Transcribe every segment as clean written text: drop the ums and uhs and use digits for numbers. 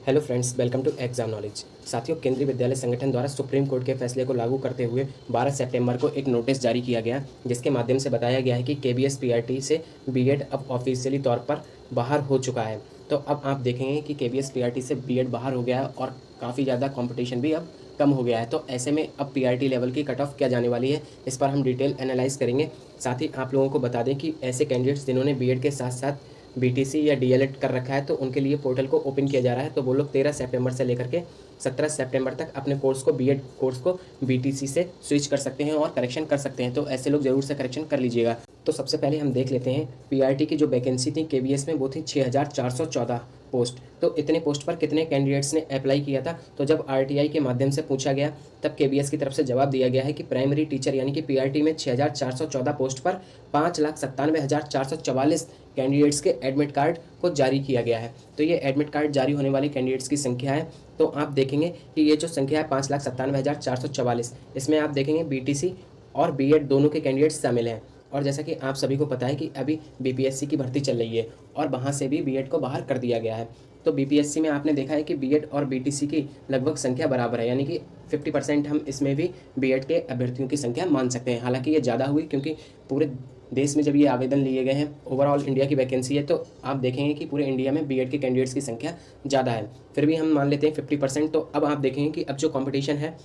Hello friends, welcome to exam knowledge. साथियों, केंद्रीय विद्यालय संगठन द्वारा सुप्रीम कोर्ट के फैसले को लागू करते हुए 12 सितंबर को एक नोटिस जारी किया गया, जिसके माध्यम से बताया गया है कि केबीएस पीआरटी से बीएड अब ऑफिशियली तौर पर बाहर हो चुका है। तो अब आप देखेंगे कि केबीएस पीआरटी से बीएड बाहर हो गया है और काफ़ी ज़्यादा कंपटीशन भी अब कम हो गया है। तो ऐसे में अब पीआरटी लेवल की कट ऑफ क्या जाने वाली है, इस पर हम डिटेल एनालाइज करेंगे। साथ ही आप लोगों को बता दें कि ऐसे कैंडिडेट्स जिन्होंने बीएड के साथ साथ बीटीसी या डीएलएड कर रखा है, तो उनके लिए पोर्टल को ओपन किया जा रहा है। तो वो लोग 13 सितंबर से लेकर के 17 सितंबर तक अपने कोर्स को बीएड कोर्स को बीटीसी से स्विच कर सकते हैं और करेक्शन कर सकते हैं। तो ऐसे लोग ज़रूर से करेक्शन कर लीजिएगा। तो सबसे पहले हम देख लेते हैं पीआरटी की जो वैकेंसी थी केबीएस में, वो थी 6414 पोस्ट। तो इतने पोस्ट पर कितने कैंडिडेट्स ने अप्लाई किया था? तो जब आरटीआई के माध्यम से पूछा गया, तब केबीएस की तरफ से जवाब दिया गया है कि प्राइमरी टीचर यानी कि पीआरटी में 6414 पोस्ट पर 5,97,444 कैंडिडेट्स के एडमिट कार्ड को जारी किया गया है। तो ये एडमिट कार्ड जारी होने वाले कैंडिडेट्स की संख्या है। तो आप देखेंगे कि ये जो संख्या है 5,97,444, इसमें आप देखेंगे बीटीसी और बीएड दोनों के कैंडिडेट्स शामिल हैं। और जैसा कि आप सभी को पता है कि अभी बीपीएससी की भर्ती चल रही है और वहाँ से भी बीएड को बाहर कर दिया गया है। तो बीपीएससी में आपने देखा है कि बीएड और बीटीसी की लगभग संख्या बराबर है, यानी कि 50% हम इसमें भी बीएड के अभ्यर्थियों की संख्या मान सकते हैं। हालांकि ये ज़्यादा हुई क्योंकि पूरे देश में जब ये आवेदन लिए गए हैं, ओवरऑल इंडिया की वैकेंसी है, तो आप देखेंगे कि पूरे इंडिया में बीएड के कैंडिडेट्स की संख्या ज़्यादा है। फिर भी हम मान लेते हैं 50%। तो अब आप देखेंगे कि अब जो कॉम्पिटिशन है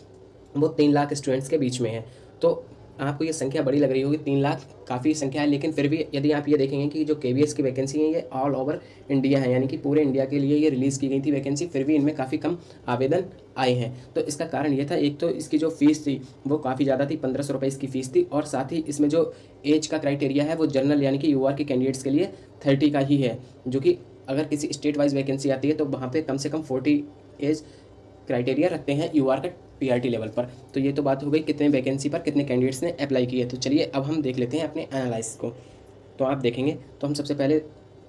वो 3 लाख स्टूडेंट्स के बीच में है। तो आपको ये संख्या बड़ी लग रही होगी, 3 लाख काफ़ी संख्या है, लेकिन फिर भी यदि आप ये देखेंगे कि जो केबीएस की वैकेंसी है ये ऑल ओवर इंडिया है, यानी कि पूरे इंडिया के लिए ये रिलीज़ की गई थी वैकेंसी, फिर भी इनमें काफ़ी कम आवेदन आए हैं। तो इसका कारण ये था, एक तो इसकी जो फीस थी वो काफ़ी ज़्यादा थी, 1500 रुपये इसकी फ़ीस थी, और साथ ही इसमें जो एज का क्राइटेरिया है वो जनरल यानी कि यूआर के कैंडिडेट्स के लिए 30 का ही है, जो कि अगर किसी स्टेट वाइज वैकेंसी आती है तो वहाँ पर कम से कम 40 एज क्राइटेरिया रखते हैं यूआर का पीआरटी लेवल पर। तो ये तो बात हो गई कितने वैकेंसी पर कितने कैंडिडेट्स ने अप्लाई किए। तो चलिए अब हम देख लेते हैं अपने एनालाइसिस को। तो आप देखेंगे तो हम सबसे पहले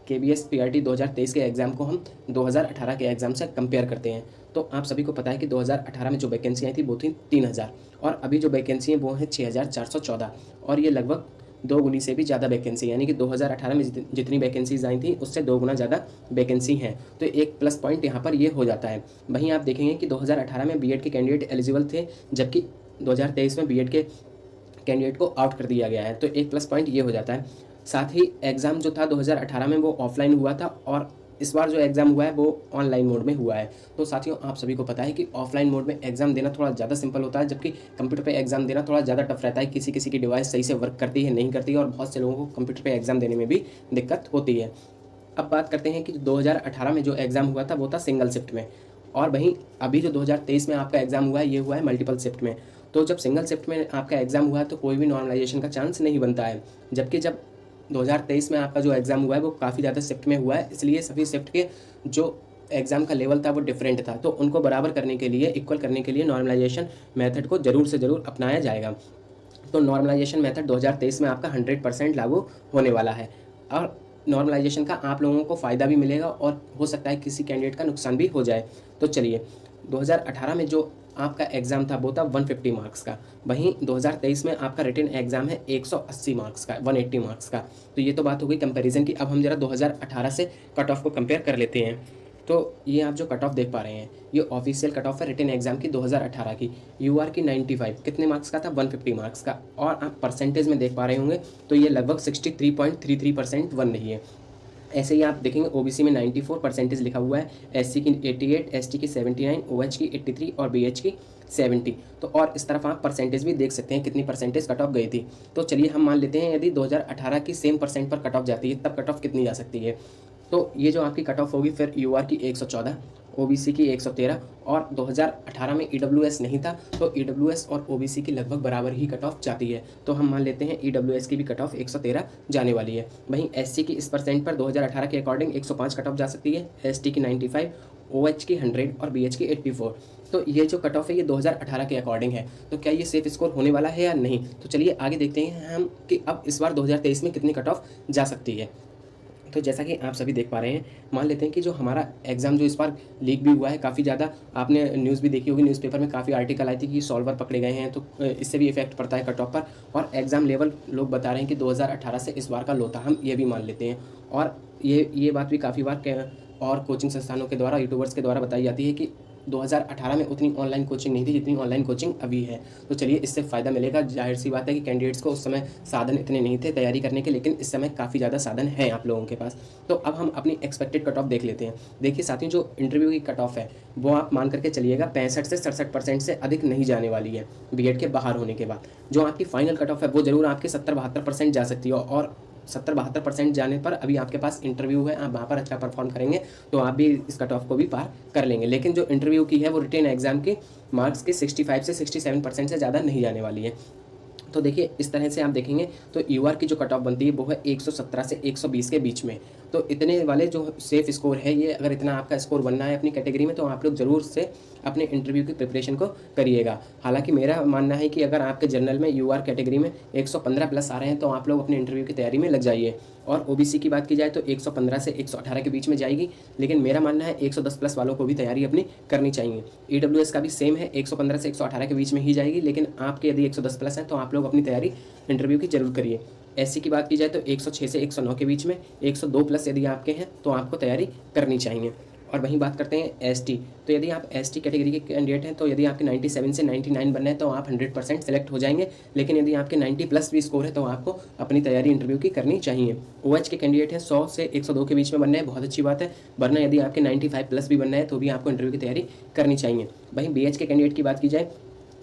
केबीएस पीआरटी 2023 के एग्ज़ाम को हम 2018 के एग्ज़ाम से कंपेयर करते हैं। तो आप सभी को पता है कि 2018 में जो वैकेंसी आई थी वो थी 3000, और अभी जो वैकेंसी है वो है 6414, और ये लगभग 2 गुनी से भी ज़्यादा वैकेंसी, यानी कि 2018 में जितनी वैकेंसीज आई थी उससे 2 गुना ज़्यादा वैकेंसी हैं। तो एक प्लस पॉइंट यहाँ पर ये हो जाता है। वहीं आप देखेंगे कि 2018 में बीएड के कैंडिडेट एलिजिबल थे, जबकि 2023 में बीएड के कैंडिडेट को आउट कर दिया गया है। तो एक प्लस पॉइंट ये हो जाता है। साथ ही एग्ज़ाम जो था 2018 में वो ऑफलाइन हुआ था, और इस बार जो एग्ज़ाम हुआ है वो ऑनलाइन मोड में हुआ है। तो साथियों, आप सभी को पता है कि ऑफलाइन मोड में एग्ज़ाम देना थोड़ा ज़्यादा सिंपल होता है, जबकि कंप्यूटर पे एग्ज़ाम देना थोड़ा ज़्यादा टफ रहता है। किसी किसी की डिवाइस सही से वर्क करती है, नहीं करती है, और बहुत से लोगों को कंप्यूटर पे एग्ज़ाम देने में भी दिक्कत होती है। अब बात करते हैं कि 2018 में जो एग्ज़ाम हुआ था वो था सिंगल शिफ्ट में, और वहीं अभी जो 2023 में आपका एग्ज़ाम हुआ है ये हुआ है मल्टीपल शिफ्ट में। तो जब सिंगल शिफ्ट में आपका एग्ज़ाम हुआ है तो कोई भी नॉर्मलाइजेशन का चांस नहीं बनता है, जबकि जब 2023 में आपका जो एग्ज़ाम हुआ है वो काफ़ी ज़्यादा शिफ्ट में हुआ है, इसलिए सभी शिफ्ट के जो एग्ज़ाम का लेवल था वो डिफरेंट था। तो उनको बराबर करने के लिए, इक्वल करने के लिए नॉर्मलाइजेशन मेथड को ज़रूर से ज़रूर अपनाया जाएगा। तो नॉर्मलाइजेशन मेथड 2023 में आपका 100% लागू होने वाला है, और नॉर्मलाइजेशन का आप लोगों को फ़ायदा भी मिलेगा और हो सकता है किसी कैंडिडेट का नुकसान भी हो जाए। तो चलिए, 2018 में जो आपका एग्ज़ाम था वो था 150 मार्क्स का, वहीं 2023 में आपका रिटन एग्ज़ाम है 180 मार्क्स का, 180 मार्क्स का। तो ये तो बात हो गई कंपैरिजन की। अब हम जरा 2018 से कट ऑफ को कंपेयर कर लेते हैं। तो ये आप जो कट ऑफ देख पा रहे हैं ये ऑफिशियल कट ऑफ है रिटन एग्जाम की 2018 की। यूआर की 95 कितने मार्क्स का था? 150 मार्क्स का। और आप परसेंटेज में देख पा रहे होंगे तो ये लगभग 63.33% बन रही है। ऐसे ही आप देखेंगे ओबीसी में 94 परसेंटेज लिखा हुआ है, एससी की 88, एसटी की 79, ओएच की 83 और बीएच की 70। तो और इस तरफ आप परसेंटेज भी देख सकते हैं कितनी परसेंटेज कट ऑफ गई थी। तो चलिए हम मान लेते हैं यदि 2018 की सेम परसेंट पर कट ऑफ जाती है तब कट ऑफ कितनी जा सकती है। तो ये जो आपकी कट ऑफ होगी फिर यूआर की 114, ओबीसी की 113, और 2018 में ईडब्ल्यूएस नहीं था तो ईडब्ल्यूएस और ओबीसी की लगभग बराबर ही कट ऑफ जाती है। तो हम मान लेते हैं ईडब्ल्यूएस की भी कट ऑफ 113 जाने वाली है। वहीं एससी की इस परसेंट पर 2018 के अकॉर्डिंग 105 कट ऑफ जा सकती है, एसटी की 95, ओएच की 100 और बीएच की 84। तो ये जो कट ऑफ है ये 2018 के अकॉर्डिंग है। तो क्या ये सेफ स्कोर होने वाला है या नहीं? तो चलिए आगे देखते हैं हम कि अब इस बार 2023 में कितनी कट ऑफ जा सकती है। तो जैसा कि आप सभी देख पा रहे हैं, मान लेते हैं कि जो हमारा एग्ज़ाम जो इस बार लीक भी हुआ है, काफ़ी ज़्यादा आपने न्यूज़ भी देखी होगी, न्यूज़पेपर में काफ़ी आर्टिकल आई थी कि सॉल्वर पकड़े गए हैं, तो इससे भी इफेक्ट पड़ता है कट ऑफ पर। और एग्ज़ाम लेवल लोग बता रहे हैं कि 2018 से इस बार का लो था, हम ये भी मान लेते हैं। और ये बात भी काफ़ी बार और कोचिंग संस्थानों के द्वारा, यूट्यूबर्स के द्वारा बताई जाती है कि 2018 में उतनी ऑनलाइन कोचिंग नहीं थी जितनी ऑनलाइन कोचिंग अभी है। तो चलिए इससे फ़ायदा मिलेगा। जाहिर सी बात है कि कैंडिडेट्स को उस समय साधन इतने नहीं थे तैयारी करने के, लेकिन इस समय काफ़ी ज़्यादा साधन हैं आप लोगों के पास। तो अब हम अपनी एक्सपेक्टेड कट ऑफ देख लेते हैं। देखिए साथियों, जो इंटरव्यू की कट ऑफ है वो आप मान करके चलिएगा 65 से 67% से अधिक नहीं जाने वाली है बीएड के बाहर होने के बाद। जो आपकी फाइनल कट ऑफ है वो जरूर आपके 70-72% जा सकती है, और 70-72% जाने पर अभी आपके पास इंटरव्यू है, आप वहाँ पर अच्छा परफॉर्म करेंगे तो आप भी इस कट ऑफ को भी पार कर लेंगे। लेकिन जो इंटरव्यू की है वो रिटेन एग्जाम की मार्क्स के 65 से 67% से ज़्यादा नहीं जाने वाली है। तो देखिए इस तरह से आप देखेंगे तो यूआर की जो कट ऑफ बनती है वो है 117 से 120 के बीच में। तो इतने वाले जो सेफ स्कोर है, ये अगर इतना आपका स्कोर बनना है अपनी कैटेगरी में तो आप लोग ज़रूर से अपने इंटरव्यू की प्रिपरेशन को करिएगा। हालांकि मेरा मानना है कि अगर आपके जनरल में यूआर कैटेगरी में 115 प्लस आ रहे हैं तो आप लोग अपने इंटरव्यू की तैयारी में लग जाइए। और ओबीसी की बात की जाए तो 115 से 118 के बीच में जाएगी, लेकिन मेरा मानना है 110 प्लस वालों को भी तैयारी अपनी करनी चाहिए। ईडब्ल्यूएस का भी सेम है, 115 से 118 के बीच में ही जाएगी, लेकिन आपके यदि 110 प्लस है तो आप लोग अपनी तैयारी इंटरव्यू की जरूर करिए। एससी की बात की जाए तो 106 से 109 के बीच में, 102 प्लस यदि आपके हैं तो आपको तैयारी करनी चाहिए। और वहीं बात करते हैं एसटी, तो यदि आप एसटी कैटेगरी के कैंडिडेट हैं तो यदि आपके 97 से 99 बनने हैं तो आप 100% सेलेक्ट हो जाएंगे। लेकिन यदि आपके 90 प्लस भी स्कोर है तो आपको अपनी तैयारी इंटरव्यू की करनी चाहिए। ओएच के कैंडिडेट हैं 100 से 102 के बीच में बनना है, बहुत अच्छी बात है, वरना यदि आपके 95 प्लस भी बनना है तो भी आपको इंटरव्यू की तैयारी करनी चाहिए। वहीं बीएच के कैंडिडेट की बात की जाए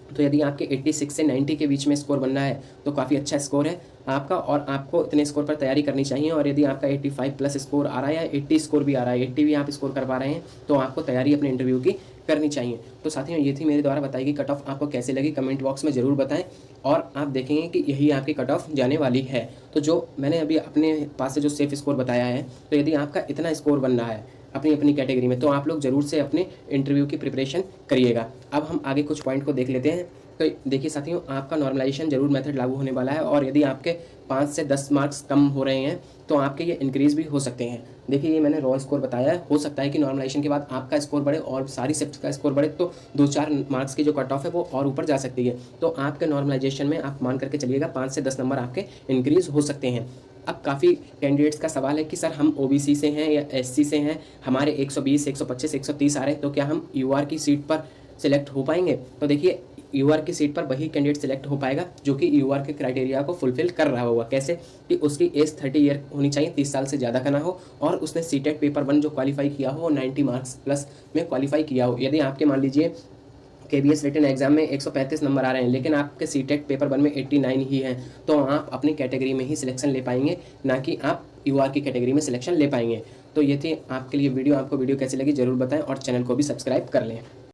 तो यदि आपके 86 से 90 के बीच में स्कोर बनना है तो काफ़ी अच्छा स्कोर है आपका, और आपको इतने स्कोर पर तैयारी करनी चाहिए। और यदि आपका 85 प्लस स्कोर आ रहा है या 80 स्कोर भी आ रहा है, 80 भी आप स्कोर कर पा रहे हैं तो आपको तैयारी अपने इंटरव्यू की करनी चाहिए। तो साथियों ये थी मेरे द्वारा बताई गई कट ऑफ, आपको कैसे लगी कमेंट बॉक्स में ज़रूर बताएं। और आप देखेंगे कि यही आपकी कट ऑफ जाने वाली है। तो जो मैंने अभी अपने पास से जो सेफ स्कोर बताया है, तो यदि आपका इतना स्कोर बनना है अपनी अपनी कैटेगरी में तो आप लोग ज़रूर से अपने इंटरव्यू की प्रिपरेशन करिएगा। अब हम आगे कुछ पॉइंट को देख लेते हैं। तो देखिए साथियों, आपका नॉर्मलाइजेशन जरूर मेथड लागू होने वाला है, और यदि आपके 5 से 10 मार्क्स कम हो रहे हैं तो आपके ये इंक्रीज़ भी हो सकते हैं। देखिए ये मैंने रॉ स्कोर बताया है, हो सकता है कि नॉर्मलाइजेशन के बाद आपका स्कोर बढ़े और सारी शिफ्ट का स्कोर बढ़े तो 2-4 मार्क्स की जो कट ऑफ है वो और ऊपर जा सकती है। तो आपके नॉर्मलाइजेशन में आप मान करके चलिएगा 5 से 10 नंबर आपके इंक्रीज़ हो सकते हैं। अब काफ़ी कैंडिडेट्स का सवाल है कि सर हम ओबीसी से हैं या एससी से हैं, हमारे 120, 125, 130 आ रहे हैं, तो क्या हम यूआर की सीट पर सिलेक्ट हो पाएंगे? तो देखिए यूआर की सीट पर वही कैंडिडेट सिलेक्ट हो पाएगा जो कि यूआर के क्राइटेरिया को फुलफिल कर रहा होगा। कैसे? कि उसकी एज 30 ईयर होनी चाहिए, 30 साल से ज़्यादा का ना हो, और उसने सीटेट पेपर 1 जो क्वालिफाई किया हो वो 90 मार्क्स प्लस में क्वालिफाई किया हो। यदि आपके मान लीजिए केबीएस रिटन एग्जाम में 135 नंबर आ रहे हैं लेकिन आपके सीटेट पेपर 1 में 89 ही हैं, तो आप अपनी कैटेगरी में ही सिलेक्शन ले पाएंगे, ना कि आप यूआर की कैटेगरी में सिलेक्शन ले पाएंगे। तो ये थी आपके लिए वीडियो। आपको वीडियो कैसी लगी जरूर बताएं और चैनल को भी सब्सक्राइब कर लें।